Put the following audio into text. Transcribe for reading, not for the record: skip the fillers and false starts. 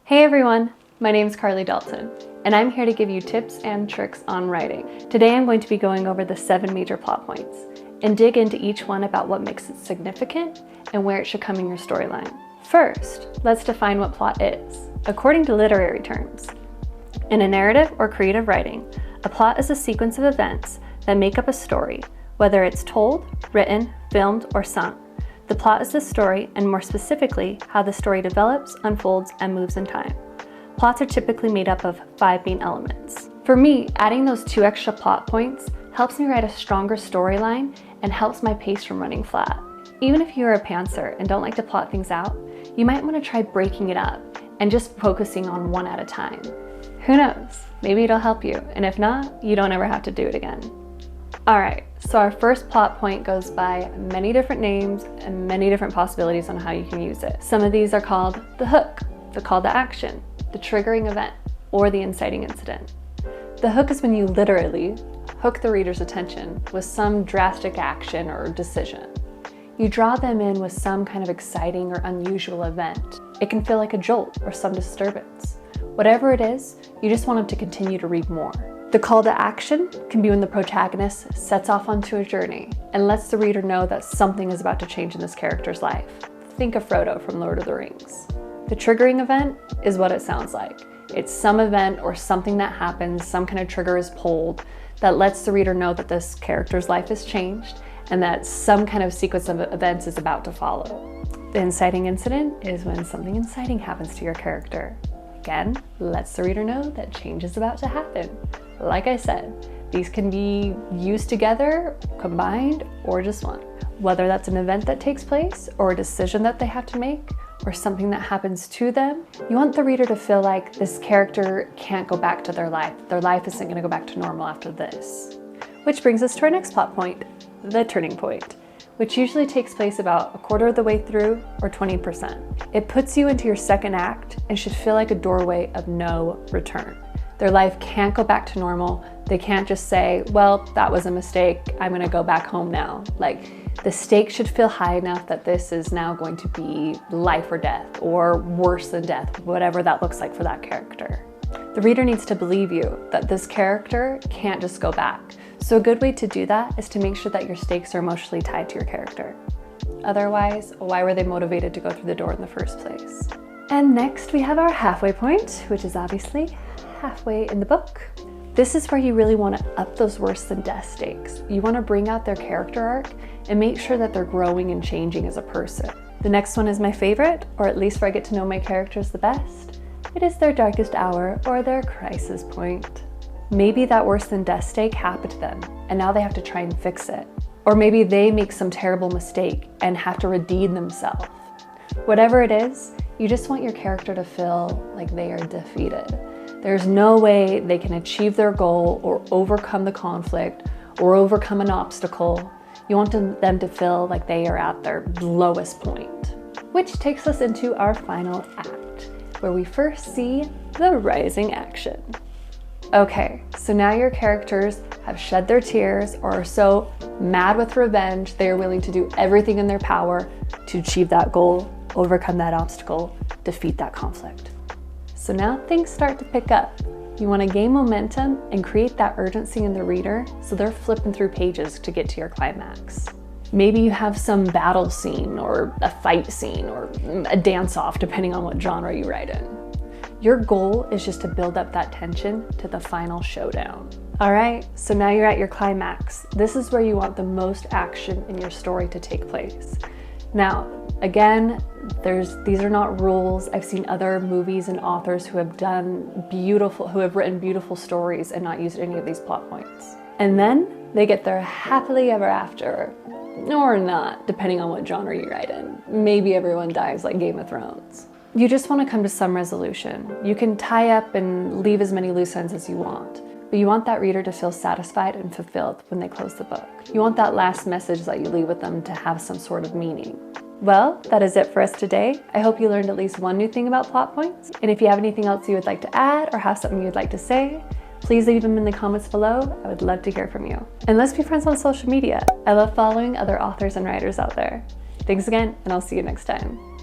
Hey everyone, my name is Karlie Dalton, and I'm here to give you tips and tricks on writing. Today I'm going to be going over the 7 major plot points and dig into each one about what makes it significant and where it should come in your storyline. First, let's define what plot is. According to literary terms, in a narrative or creative writing, a plot is a sequence of events that make up a story, whether it's told, written, filmed, or sung. The plot is the story, and more specifically, how the story develops, unfolds, and moves in time. Plots are typically made up of 5 main elements. For me, adding those 2 extra plot points helps me write a stronger storyline and helps my pace from running flat. Even if you're a pantser and don't like to plot things out, you might want to try breaking it up and just focusing on one at a time. Who knows? Maybe it'll help you, and if not, you don't ever have to do it again. Alright, so our first plot point goes by many different names and many different possibilities on how you can use it. Some of these are called the hook, the call to action, the triggering event, or the inciting incident. The hook is when you literally hook the reader's attention with some drastic action or decision. You draw them in with some kind of exciting or unusual event. It can feel like a jolt or some disturbance. Whatever it is, you just want them to continue to read more. The call to action can be when the protagonist sets off onto a journey and lets the reader know that something is about to change in this character's life. Think of Frodo from Lord of the Rings. The triggering event is what it sounds like. It's some event or something that happens, some kind of trigger is pulled that lets the reader know that this character's life has changed and that some kind of sequence of events is about to follow. The inciting incident is when something inciting happens to your character. Again, lets the reader know that change is about to happen. Like I said, these can be used together, combined, or just one. Whether that's an event that takes place, or a decision that they have to make, or something that happens to them, you want the reader to feel like this character can't go back to their life. Their life isn't going to go back to normal after this. Which brings us to our next plot point, the turning point, which usually takes place about a quarter of the way through or 20%. It puts you into your second act and should feel like a doorway of no return. Their life can't go back to normal. They can't just say, well, that was a mistake, I'm gonna go back home now. Like, the stakes should feel high enough that this is now going to be life or death, or worse than death, whatever that looks like for that character. The reader needs to believe you that this character can't just go back. So a good way to do that is to make sure that your stakes are emotionally tied to your character. Otherwise, why were they motivated to go through the door in the first place? And next we have our halfway point, which is obviously halfway in the book. This is where you really want to up those worse than death stakes. You want to bring out their character arc and make sure that they're growing and changing as a person. The next one is my favorite, or at least where I get to know my characters the best. It is their darkest hour or their crisis point. Maybe that worse than death stake happened to them and now they have to try and fix it. Or maybe they make some terrible mistake and have to redeem themselves. Whatever it is, you just want your character to feel like they are defeated. There's no way they can achieve their goal or overcome the conflict or overcome an obstacle. You want them to feel like they are at their lowest point. Which takes us into our final act, where we first see the rising action. Okay, so now your characters have shed their tears or are so mad with revenge, they are willing to do everything in their power to achieve that goal, overcome that obstacle, defeat that conflict. So now things start to pick up. You want to gain momentum and create that urgency in the reader so they're flipping through pages to get to your climax. Maybe you have some battle scene or a fight scene or a dance-off, depending on what genre you write in. Your goal is just to build up that tension to the final showdown. All right, so now you're at your climax. This is where you want the most action in your story to take place. Now, again, these are not rules. I've seen other movies and authors who have written beautiful stories and not used any of these plot points. And then they get their happily ever after, or not, depending on what genre you write in. Maybe everyone dies like Game of Thrones. You just want to come to some resolution. You can tie up and leave as many loose ends as you want, but you want that reader to feel satisfied and fulfilled when they close the book. You want that last message that you leave with them to have some sort of meaning. Well, that is it for us today. I hope you learned at least one new thing about plot points. And if you have anything else you would like to add or have something you'd like to say, please leave them in the comments below. I would love to hear from you. And let's be friends on social media. I love following other authors and writers out there. Thanks again, and I'll see you next time.